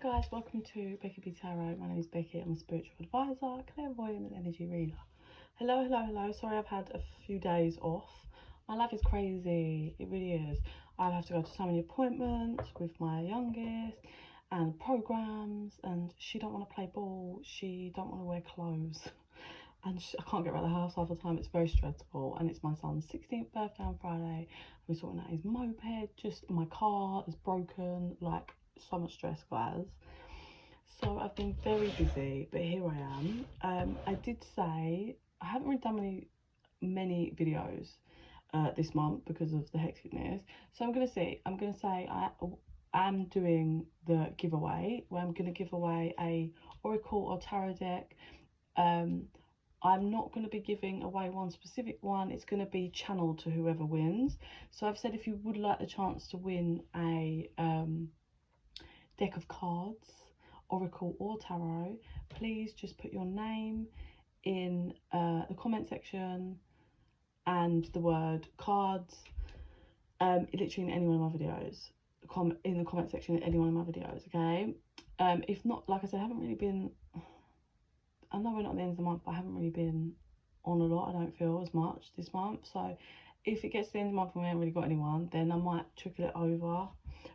guys, welcome to bekibtarot. My name is Becky. I'm a spiritual advisor, clairvoyant and energy reader. Hello. Sorry I've had a few days off. My life is crazy, it really is. I have to go to so many appointments with my youngest and programs, and she don't want to play ball, she don't want to wear clothes, and I can't get out of the house half the time. It's very stressful, and it's my son's 16th birthday on Friday. We're sorting out his moped, just my car is broken, like so much stress, guys. So I've been very busy, but here I am. I did say I haven't really done many videos this month because of the hecticness. So I'm gonna say I'm doing the giveaway where I'm gonna give away a oracle or tarot deck. I'm not going to be giving away one specific one. It's going to be channeled to whoever wins. So I've said if you would like the chance to win a deck of cards, oracle or tarot, please just put your name in the comment section and the word cards, literally in any one of my videos, in the comment section in any one of my videos, okay? If not, like I said, I haven't really been, I know we're not at the end of the month, but I haven't really been on a lot. I don't feel as much this month. So if it gets to the end of the month and we haven't really got anyone, then I might trickle it over,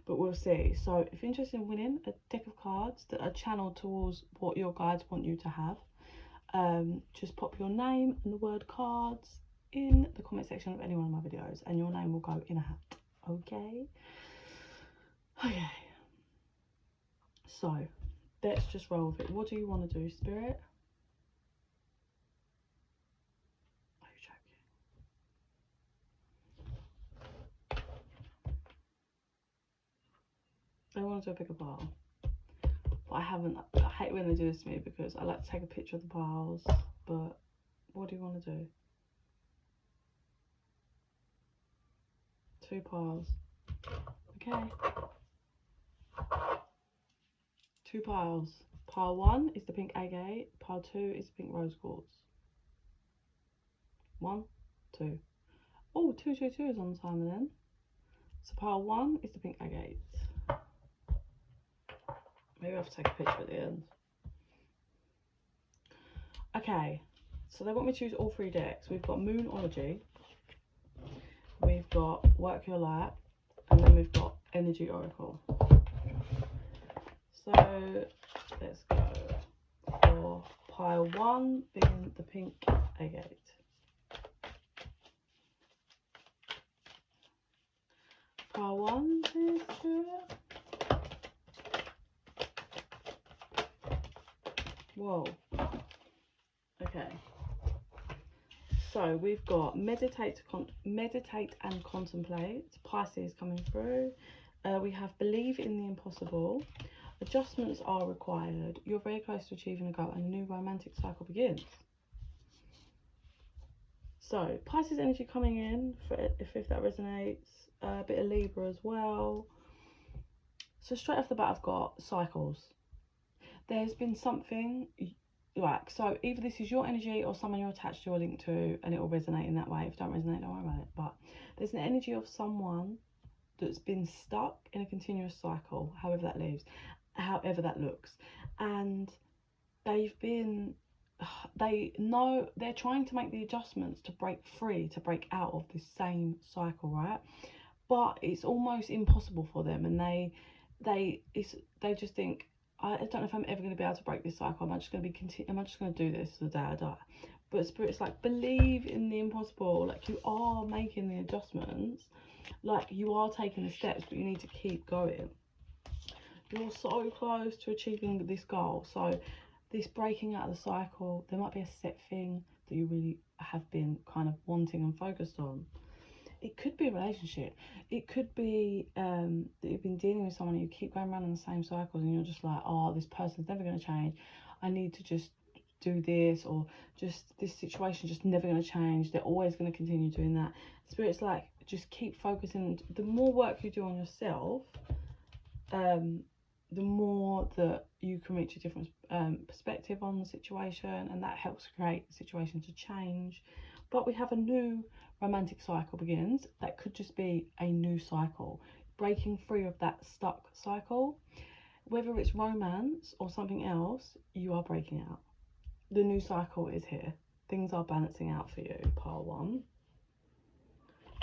but we'll see. So if you're interested in winning a deck of cards that are channeled towards what your guides want you to have, just pop your name and the word cards in the comment section of any one of my videos, and your name will go in a hat. Okay. So let's just roll with it. What do you want to do, Spirit? I want to do a bigger pile, but I haven't. I hate when they do this to me because I like to take a picture of the piles, but what do you want to do? 2 piles. Okay. 2 piles. Pile 1 is the pink agate. Pile 2 is the pink rose quartz. 1, 2. Oh, 2, 2, 2 is on the timer then. So pile 1 is the pink agate. Maybe I have to take a picture at the end. Okay, so they want me to use all 3 decks. We've got Moonology, we've got Work Your Light, and then we've got Energy Oracle. So let's go for pile 1 being the pink agate. Pile 1, please do it. Whoa. Okay. So we've got meditate and contemplate. Pisces coming through. We have believe in the impossible. Adjustments are required. You're very close to achieving a goal, and a new romantic cycle begins. So Pisces energy coming in, for if that resonates. A bit of Libra as well. So straight off the bat, I've got cycles. There's been something, like, so either this is your energy or someone you're attached to or linked to, and it will resonate in that way. If it don't resonate, don't worry about it. But there's an energy of someone that's been stuck in a continuous cycle, however that looks, and they know they're trying to make the adjustments to break free, to break out of this same cycle, right? But it's almost impossible for them, and they just think, I don't know if I'm ever going to be able to break this cycle. Am I just going to do this till the day I die? But Spirit's like, believe in the impossible. Like, you are making the adjustments, like you are taking the steps, but you need to keep going. You're so close to achieving this goal. So this breaking out of the cycle, there might be a set thing that you really have been kind of wanting and focused on. It could be a relationship. It could be that you've been dealing with someone and you keep going around in the same cycles, and you're just like, oh, this person's never going to change. I need to just do this, or just this situation just never going to change. They're always going to continue doing that. Spirit's like, just keep focusing. The more work you do on yourself, the more that you can reach a different perspective on the situation, and that helps create the situation to change. But we have a new romantic cycle begins. That could just be a new cycle, breaking free of that stuck cycle. whether it's romance or something else, you are breaking out. The new cycle is here. Things are balancing out for you, pile 1,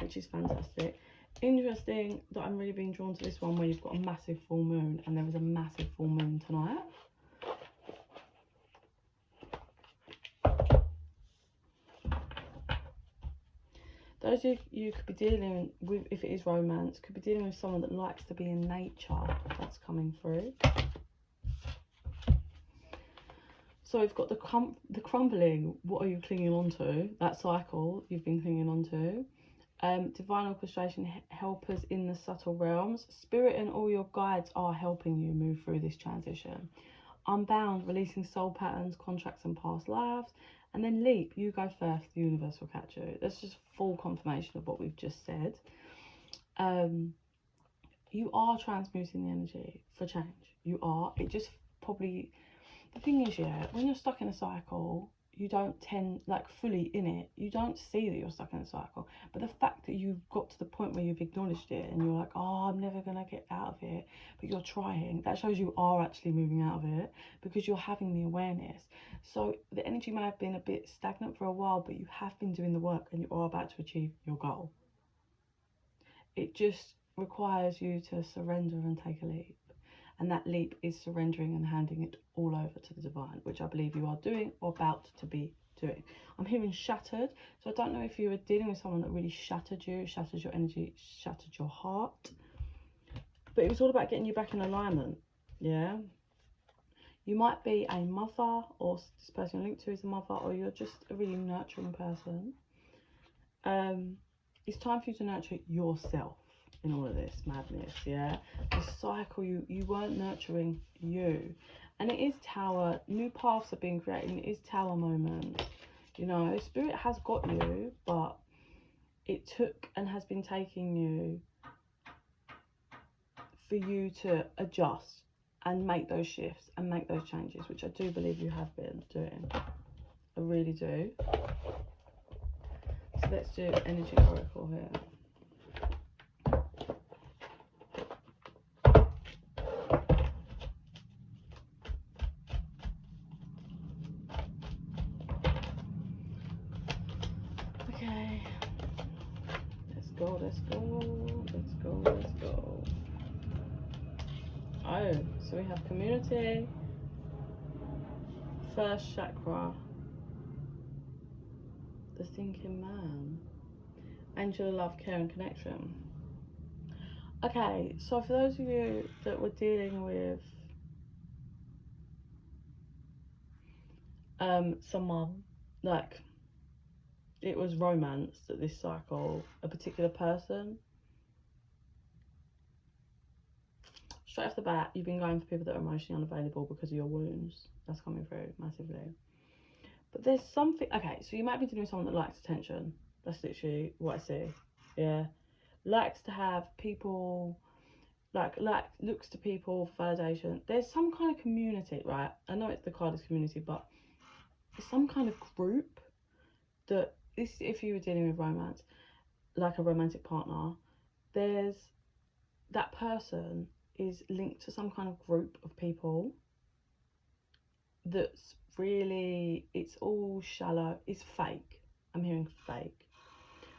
which is fantastic. Interesting that I'm really being drawn to this one where you've got a massive full moon, and there is a massive full moon tonight. Those of you could be dealing with, if it is romance, could be dealing with someone that likes to be in nature. That's coming through. So we've got the crumbling. What are you clinging on to? That cycle you've been clinging on to. Divine orchestration, helpers in the subtle realms. Spirit and all your guides are helping you move through this transition. Unbound, releasing soul patterns, contracts and past lives. And then leap, you go first, the universe will catch you. That's just full confirmation of what we've just said. You are transmuting the energy for change. You are. It just probably, the thing is, yeah, when you're stuck in a cycle, you don't tend, like, fully in it, you don't see that you're stuck in a cycle. But the fact that you've got to the point where you've acknowledged it and you're like, oh, I'm never going to get out of it, but you're trying, that shows you are actually moving out of it because you're having the awareness. So the energy may have been a bit stagnant for a while, but you have been doing the work and you are about to achieve your goal. It just requires you to surrender and take a leap. And that leap is surrendering and handing it all over to the divine, which I believe you are doing or about to be doing. I'm hearing shattered. So I don't know if you were dealing with someone that really shattered you, shattered your energy, shattered your heart. But it was all about getting you back in alignment. Yeah. You might be a mother, or this person you're linked to is a mother, or you're just a really nurturing person. It's time for you to nurture yourself in all of this madness, yeah? The cycle, you weren't nurturing you. And it is tower, new paths are being created, and it is tower moment. You know, spirit has got you, but it took and has been taking you for you to adjust and make those shifts and make those changes, which I do believe you have been doing. I really do. So let's do energy oracle here. Okay, let's go, let's go, let's go, let's go. Oh, so we have community, first chakra, the thinking man, angel of love, care and connection. Okay, so for those of you that were dealing with someone, like, it was romance at this cycle, a particular person, straight off the bat, you've been going for people that are emotionally unavailable because of your wounds. That's coming through massively. But there's something, okay, so you might be dealing with someone that likes attention. That's literally what I see. Yeah. Likes to have people, like looks to people for validation. There's some kind of community, right? I know it's the card is community, but it's some kind of group that, this, if you were dealing with romance, like a romantic partner, there's, that person is linked to some kind of group of people that's really, it's all shallow, it's fake. I'm hearing fake.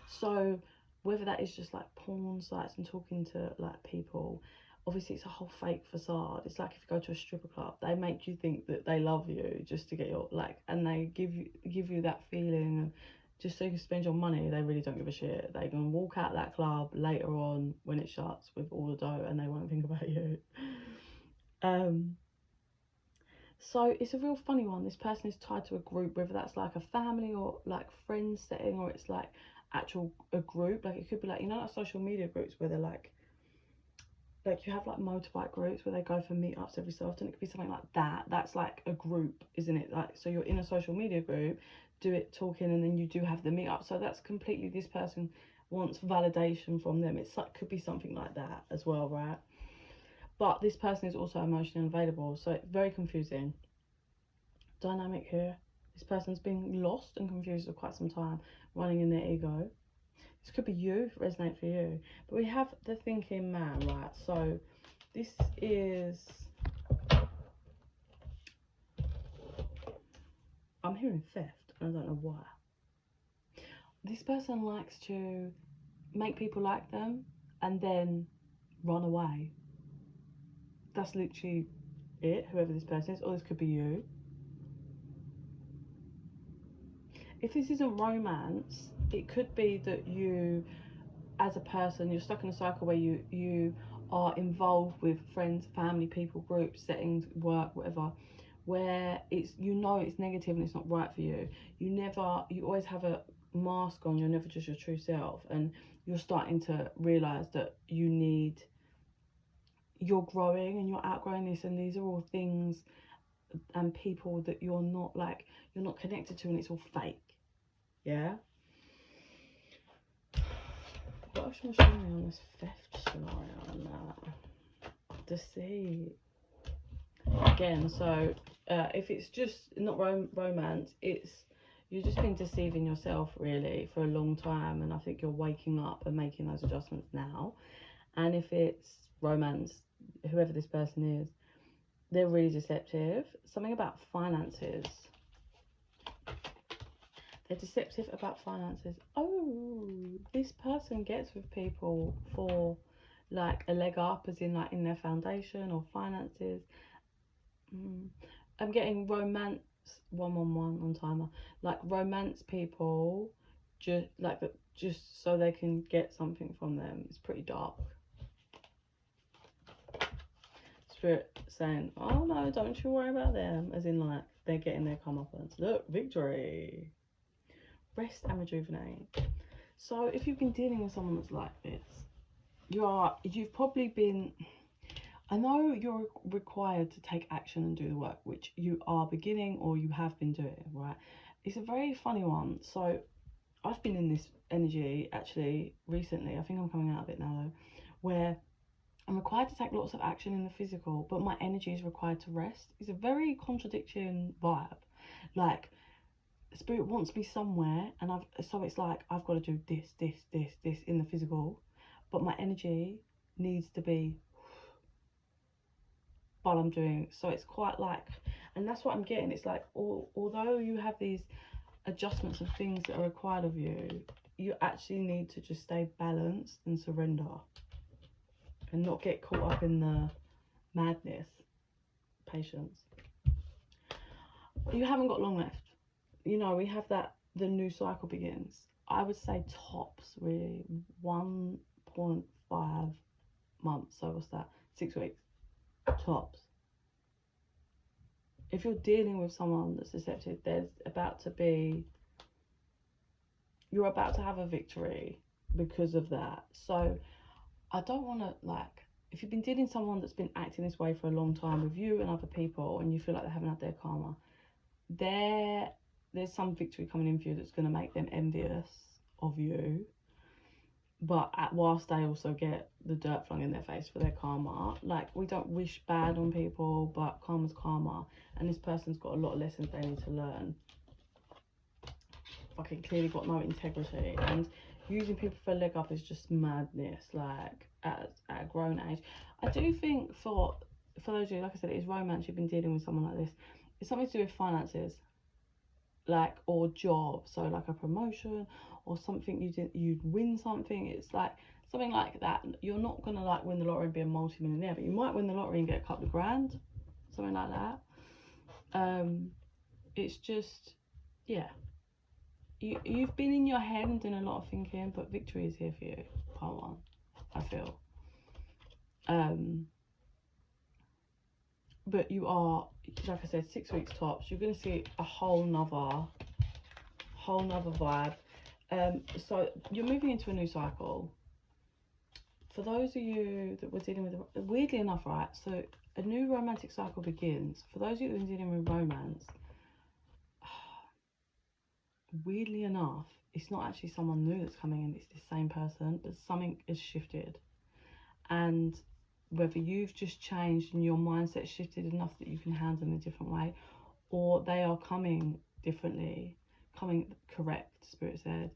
So whether that is just like porn sites and talking to like people, obviously it's a whole fake facade. It's like if you go to a stripper club, they make you think that they love you just to get your, like, and they give you that feeling, and just so you can spend your money. They really don't give a shit. They can walk out that club later on when it shuts with all the dough and they won't think about you. So it's a real funny one. This person is tied to a group, whether that's like a family or like friends setting, or it's like actual a group. Like it could be like, you know, like social media groups where they're like you have like motorbike groups where they go for meetups every so often. It could be something like that. That's like a group, isn't it? Like, so you're in a social media group, do it talking, and then you do have the meetup. So that's completely, this person wants validation from them. It's like, could be something like that as well, right? But this person is also emotionally unavailable, so it's very confusing dynamic here. This person's been lost and confused for quite some time, running in their ego. This could be you, if it resonates for you. But we have the thinking man, right? So this is I'm hearing theft, and I don't know why. This person likes to make people like them and then run away. That's literally it, whoever this person is, or this could be you. If this isn't romance, it could be that you, as a person, you're stuck in a cycle where you are involved with friends, family, people, groups, settings, work, whatever, where it's, you know, it's negative and it's not right for you. You always have a mask on, you're never just your true self, and you're starting to realize that you're growing and you're outgrowing this, and these are all things and people that you're not connected to, and it's all fake. Yeah. What else am I showing me on this theft scenario and that? Deceit. Again, so if it's just not romance, you've just been deceiving yourself really for a long time, and I think you're waking up and making those adjustments now. And if it's romance, whoever this person is, they're really deceptive. Something about finances. They're deceptive about finances. Oh, this person gets with people for like a leg up, as in like in their foundation or finances. I'm getting romance 111 on timer. Like romance people just so they can get something from them. It's pretty dark. Spirit saying, oh no, don't you worry about them, as in like they're getting their comeuppance. Look, victory. Rest and rejuvenate. So if you've been dealing with someone that's like this, you've probably been, I know you're required to take action and do the work, which you are beginning or you have been doing, right? It's a very funny one. So I've been in this energy actually recently. I think I'm coming out of it now though, where I'm required to take lots of action in the physical, but my energy is required to rest. It's a very contradicting vibe. Like, spirit wants me somewhere, and so it's like I've got to do this in the physical, but my energy needs to be while I'm doing. So it's quite like, and that's what I'm getting. It's like, although you have these adjustments of things that are required of you, you actually need to just stay balanced and surrender and not get caught up in the madness. Patience. You haven't got long left. You know, we have that, the new cycle begins. I would say tops really 1.5 months. So what's that? 6 weeks. Tops. If you're dealing with someone that's deceptive, you're about to have a victory because of that. So I don't want to, like, if you've been dealing with someone that's been acting this way for a long time with you and other people, and you feel like they haven't had their karma, there's some victory coming in for you that's going to make them envious of you, but whilst they also get the dirt flung in their face for their karma. Like, we don't wish bad on people, but karma's karma, and this person's got a lot of lessons they need to learn. Fucking clearly got no integrity, and using people for a leg up is just madness, like at a grown age. I do think for those of you, like I said, it is romance, you've been dealing with someone like this, it's something to do with finances, like, or job. So like a promotion or something, you'd win something. It's like something like that. You're not gonna like win the lottery and be a multi-millionaire, but you might win the lottery and get a couple of grand, something like that. It's just, yeah, you've been in your head and doing a lot of thinking, but victory is here for you, part one, I feel. But you are, like I said, 6 weeks tops. You're going to see a whole nother vibe. So you're moving into a new cycle. For those of you that were dealing with, weirdly enough, right, so a new romantic cycle begins. For those of you that have been dealing with romance, weirdly enough, it's not actually someone new that's coming in, it's the same person, but something has shifted. And whether you've just changed and your mindset shifted enough that you can handle in a different way, or they are coming differently, coming correct, Spirit said,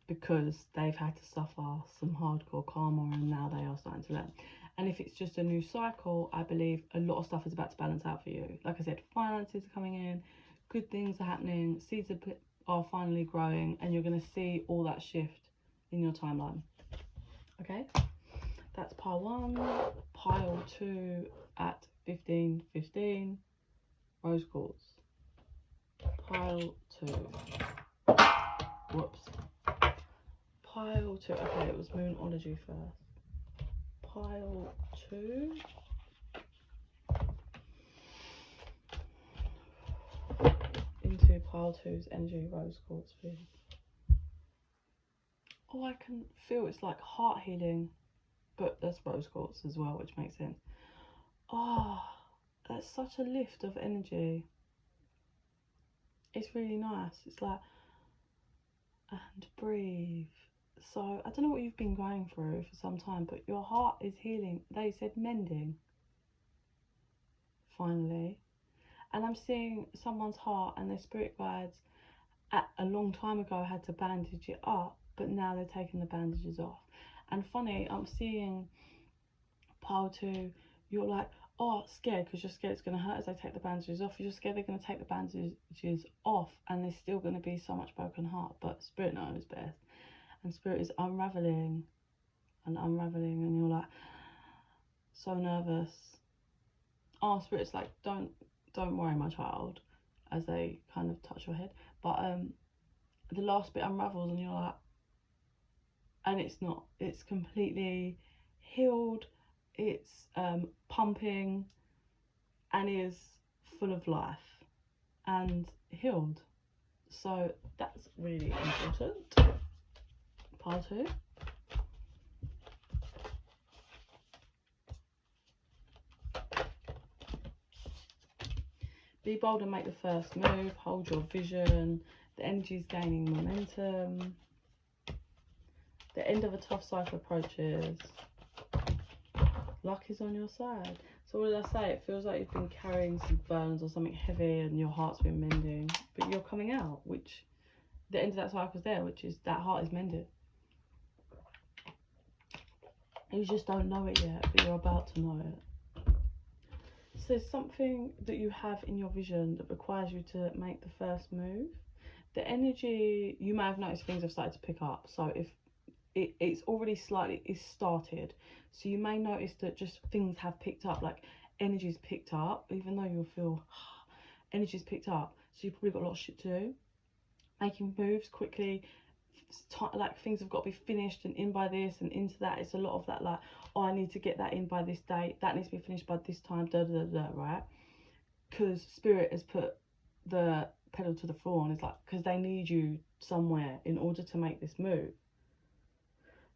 because they've had to suffer some hardcore karma and now they are starting to learn. And if it's just a new cycle, I believe a lot of stuff is about to balance out for you. Like I said, finances are coming in, good things are happening, seeds are finally growing, and you're going to see all that shift in your timeline. Okay, that's pile 1. Pile 2 at 15:15, rose quartz. Pile 2. Whoops. Pile 2. Okay, it was Moonology first. Pile 2. Into pile 2's energy, rose quartz, please. Oh, I can feel it's like heart healing, but that's rose quartz as well, which makes sense. Oh, that's such a lift of energy. It's really nice. It's like, and breathe. So I don't know what you've been going through for some time, but your heart is healing. They said mending, finally. And I'm seeing someone's heart and their spirit guides a long time ago had to bandage it up, but now they're taking the bandages off. And funny, I'm seeing pile 2, you're like, oh, scared because you're scared it's going to hurt as they take the bandages off. You're scared they're going to take the bandages off and there's still going to be so much broken heart, but spirit knows best. And spirit is unraveling and unraveling, and you're like so nervous. Oh, spirit's like, don't worry, my child, as they kind of touch your head. But the last bit unravels and you're like, and it's completely healed, it's pumping and is full of life and healed. So that's really important. Pile 2. Be bold and make the first move. Hold your vision. The energy is gaining momentum. The end of a tough cycle approaches. Luck is on your side. So what did I say? It feels like you've been carrying some burdens or something heavy and your heart's been mending. But you're coming out, which the end of that cycle is there, which is that heart is mended. You just don't know it yet, but you're about to know it. So there's something that you have in your vision that requires you to make the first move. The energy, you may have noticed things have started to pick up. So if it's already slightly, it's started. So you may notice that just things have picked up, like energy's picked up, even though you'll feel energy's picked up. So you've probably got a lot of shit to do. Making moves quickly, like things have got to be finished and in by this and into that. It's a lot of that, like, oh, I need to get that in by this date, that needs to be finished by this time, right? Because spirit has put the pedal to the floor and it's like, because they need you somewhere in order to make this move.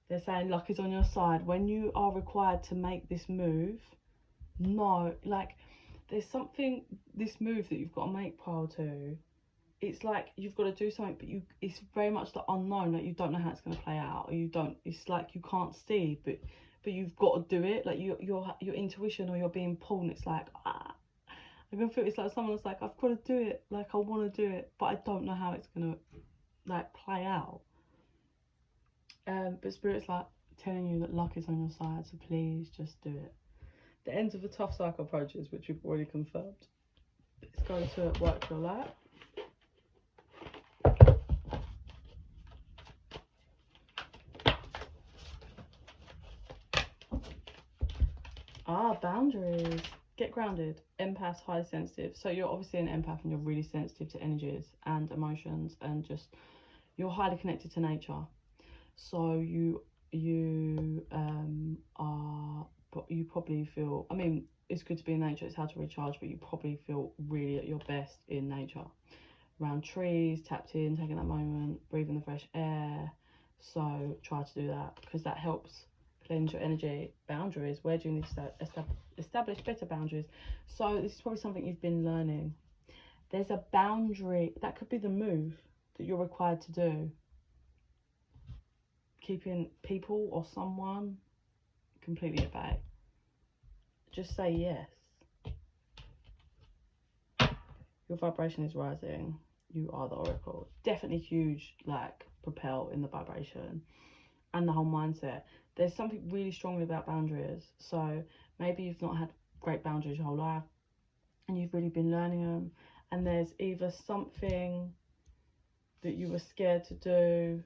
They're saying luck is on your side. When you are required to make this move, no, like, there's something, this move that you've got to make, pile 2, it's like you've got to do something, but it's very much the unknown. Like, you don't know how it's going to play out, or it's like you can't see, but you've got to do it. Like your intuition, or you're being pulled, and it's like, I can feel it's like someone's like, I've got to do it, like I want to do it, but I don't know how it's going to like play out. But spirit's like telling you that luck is on your side, so please just do it. The end of the tough cycle approaches, which you've already confirmed. It's going to work your light. Boundaries. Get grounded. Empaths, highly sensitive. So you're obviously an empath and you're really sensitive to energies and emotions, and just you're highly connected to nature. So you probably feel, I mean, it's good to be in nature, it's how to recharge, but you probably feel really at your best in nature. Around trees, tapped in, taking that moment, breathing the fresh air. So try to do that, because that helps cleanse your energy. Boundaries. Where do you need to establish better boundaries? So this is probably something you've been learning. There's a boundary. That could be the move that you're required to do. Keeping people or someone completely at bay. Just say yes. Your vibration is rising. You are the oracle. Definitely huge, like, propel in the vibration and the whole mindset. There's something really strongly about boundaries. So maybe you've not had great boundaries your whole life and you've really been learning them, and there's either something that you were scared to do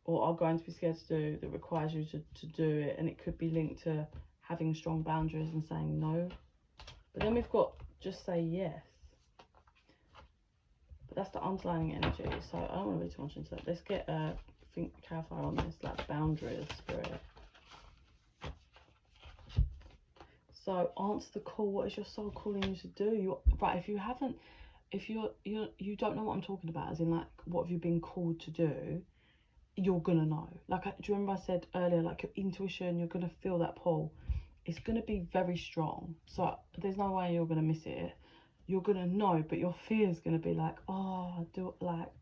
or are going to be scared to do that requires you to do it, and it could be linked to having strong boundaries and saying no. But then we've got just say yes. But that's the underlying energy, so I don't want to read too much into that. Let's get a clarifier on this, like boundaries, spirit. So answer the call. What is your soul calling you to do? Right, if you haven't, if you don't know what I'm talking about, as in like what have you been called to do, you're gonna know. Like, do you remember I said earlier, like your intuition, you're gonna feel that pull. It's gonna be very strong, so there's no way you're gonna miss it. You're gonna know, but your fear is gonna be like, oh,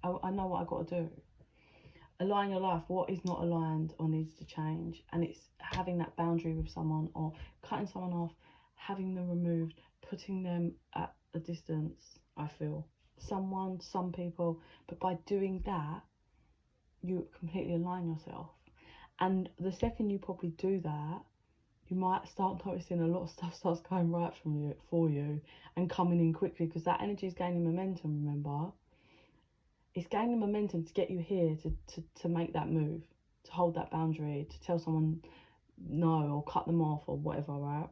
I know what I gotta do. Align your life. What is not aligned or needs to change, and it's having that boundary with someone or cutting someone off, having them removed, putting them at a distance. I feel some people, but by doing that, you completely align yourself. And the second you probably do that, you might start noticing a lot of stuff starts going right for you and coming in quickly, because that energy is gaining momentum. Remember, it's gaining momentum to get you here to make that move, to hold that boundary, to tell someone no or cut them off or whatever, right?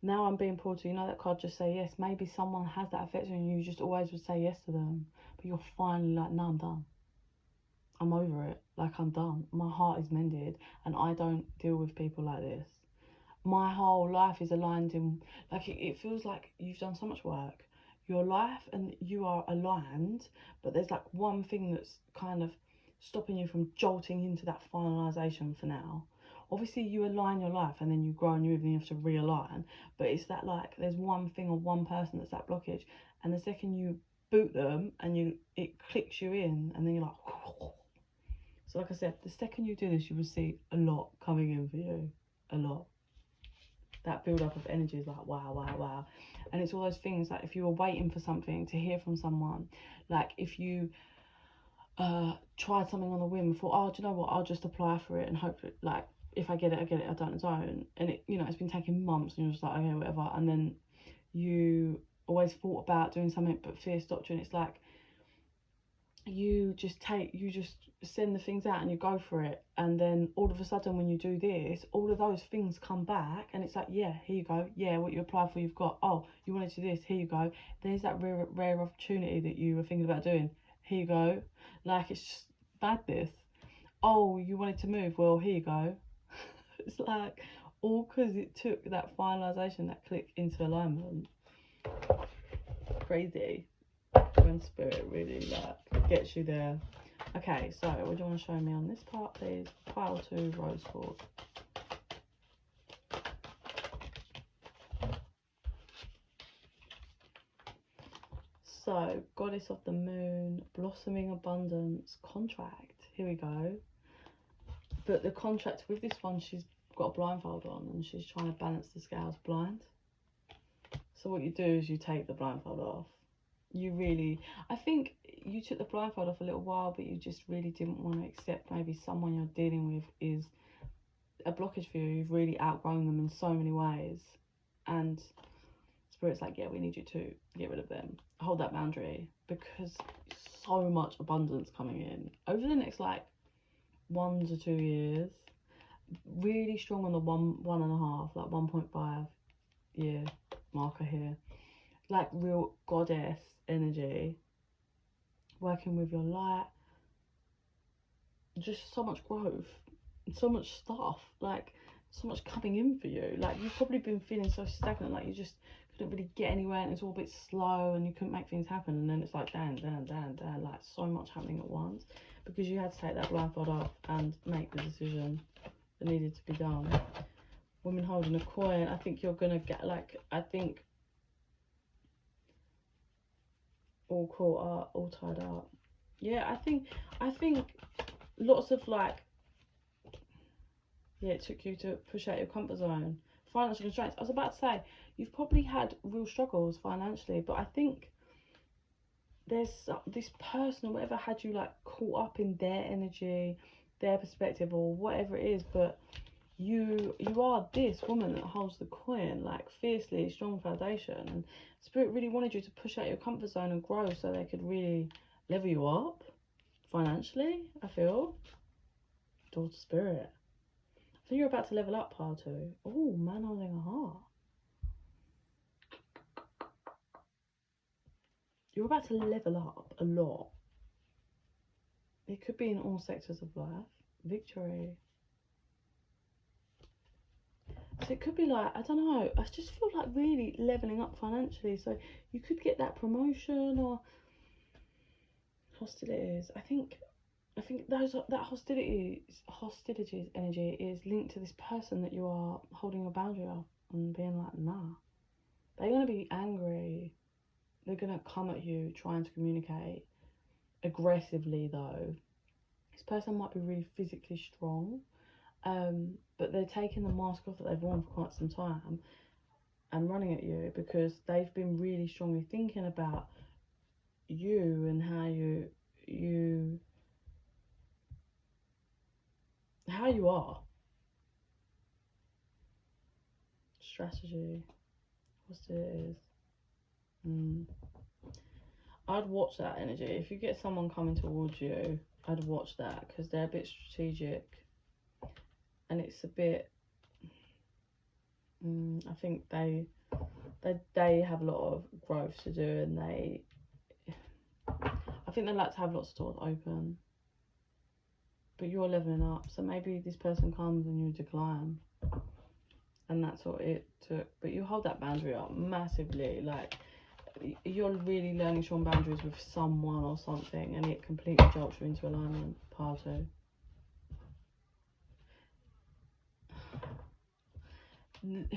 Now I'm being pulled to, you know, that card, just say yes. Maybe someone has that affection and you just always would say yes to them, but you're finally like, no, I'm done. I'm over it. Like, I'm done. My heart is mended and I don't deal with people like this. My whole life is aligned in, like, it feels like you've done so much work. Your life and you are aligned, but there's like one thing that's kind of stopping you from jolting into that finalization for now. Obviously you align your life and then you grow and you even have to realign, but it's that, like, there's one thing or one person that's that blockage, and the second you boot them and it clicks you in, and then you're like, so like I said, the second you do this, you will see a lot coming in for you. A lot. That build up of energy is like, wow, wow, wow. And it's all those things, like if you were waiting for something to hear from someone, like if you tried something on a whim, thought, oh, do you know what, I'll just apply for it and hope that, like, if I get it, I get it, I don't. And it, you know, it's been taking months and you're just like, okay, whatever. And then you always thought about doing something, but fear stopped you. And it's like, you just send the things out and you go for it, and then all of a sudden when you do this, all of those things come back and it's like, yeah, here you go, yeah, what you applied for, you've got. Oh, you wanted to do this, here you go. There's that rare opportunity that you were thinking about doing, here you go. Like, it's just madness. Oh, you wanted to move, well, here you go. It's like, all because it took that finalization, that click into alignment. Crazy when spirit really like gets you there. Okay, so what do you want to show me on this part, please? Pile 2, rose quartz. So, goddess of the moon, blossoming abundance, contract. Here we go. But the contract with this one, she's got a blindfold on and she's trying to balance the scales blind. So what you do is you take the blindfold off. You really, I think you took the blindfold off a little while, but you just really didn't want to accept maybe someone you're dealing with is a blockage for you. You've really outgrown them in so many ways, and spirit's like, yeah, we need you to get rid of them, hold that boundary, because so much abundance coming in over the next like 1 to 2 years. Really strong on the 1.5, like 1.5 year marker here, like real goddess energy, working with your light, just so much growth, so much stuff, like so much coming in for you. Like, you've probably been feeling so stagnant, like you just couldn't really get anywhere and it's all a bit slow and you couldn't make things happen, and then it's like down, like so much happening at once, because you had to take that blindfold off and make the decision that needed to be done. Woman holding a coin, I think you're gonna get, like, I think all caught up, all tied up. Yeah, I think lots of, like, yeah, it took you to push out your comfort zone. Financial constraints. I was about to say, you've probably had real struggles financially, but I think there's this person or whatever had you like caught up in their energy, their perspective, or whatever it is, but you are this woman that holds the coin, like fiercely strong foundation, and Spirit really wanted you to push out your comfort zone and grow so they could really level you up financially. I feel daughter Spirit, I think you're about to level up, pile 2. Oh, man holding a heart. You're about to level up a lot. It could be in all sectors of life. Victory. So it could be like, I don't know, I just feel like really leveling up financially. So you could get that promotion or hostilities. I think that hostilities energy is linked to this person that you are holding a boundary up and being like, nah. They're going to be angry. They're going to come at you trying to communicate aggressively though. This person might be really physically strong, but they're taking the mask off that they've worn for quite some time and running at you because they've been really strongly thinking about you and how you are. Strategy. What's it is? I'd watch that energy. If you get someone coming towards you, I'd watch that because they're a bit strategic and it's a bit I think they have a lot of growth to do, and I think they like to have lots of doors open, but you're leveling up, so maybe this person comes and you decline, and that's what it took. But you hold that boundary up massively, like you're really learning strong boundaries with someone or something, and it completely jolts you into alignment. Part 2.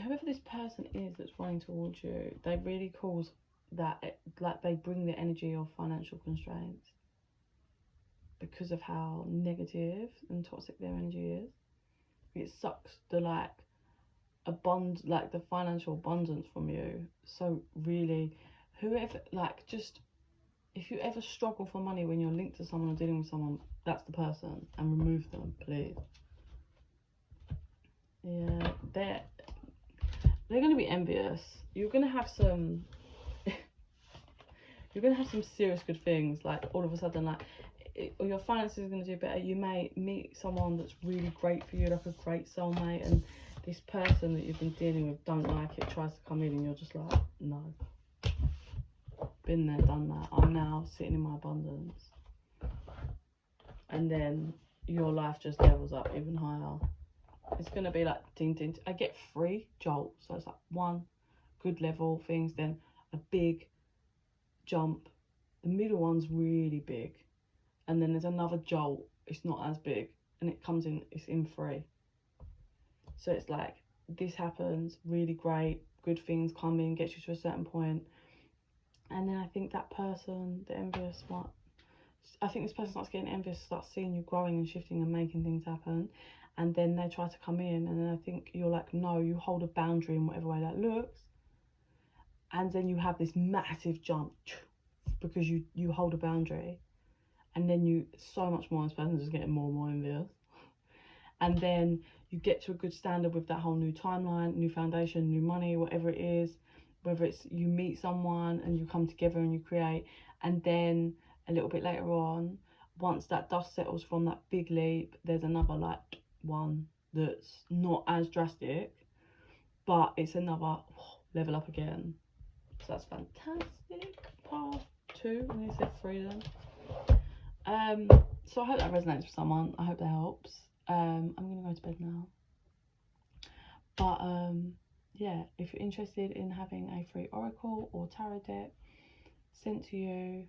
Whoever this person is that's running towards you, they really cause that, like they bring the energy of financial constraints because of how negative and toxic their energy is. It sucks the the financial abundance from you. So really, whoever, like, just if you ever struggle for money when you're linked to someone or dealing with someone, that's the person, and remove them, please. Yeah, they're going to be envious. You're going to have some serious good things, like all of a sudden, like your finances are going to do better. You may meet someone that's really great for you, like a great soulmate, and this person that you've been dealing with don't like it, tries to come in, and you're just like, no, been there, done that, I'm now sitting in my abundance. And then your life just levels up even higher. It's going to be like ding ding. I get 3 jolts, so it's like 1 good level things, then a big jump, the middle one's really big, and then there's another jolt, it's not as big, and it comes in, it's in 3. So it's like this happens, really great, good things come in, gets you to a certain point, and then I think that person, the envious one, I think this person starts getting envious, starts seeing you growing and shifting and making things happen, and then they try to come in, and then I think you're like, no, you hold a boundary in whatever way that looks, and then you have this massive jump because you hold a boundary, and then you so much more, this person's just getting more and more envious, and then you get to a good standard with that whole new timeline, new foundation, new money, whatever it is, whether it's you meet someone and you come together and you create, and then a little bit later on, once that dust settles from that big leap, there's another like one that's not as drastic, but it's another level up again. So that's fantastic. Part 2, and they said 3 then. So I hope that resonates with someone. I hope that helps. I'm gonna go to bed now. But yeah, if you're interested in having a free oracle or tarot deck sent to you,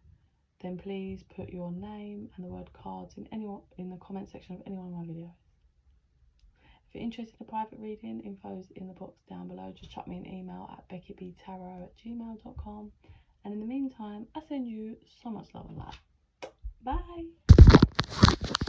then please put your name and the word cards in the comment section of any one of my videos. If you're interested in a private reading, info's in the box down below. Just chuck me an email at bekibtarot@gmail.com. And in the meantime, I send you so much love and light. Bye.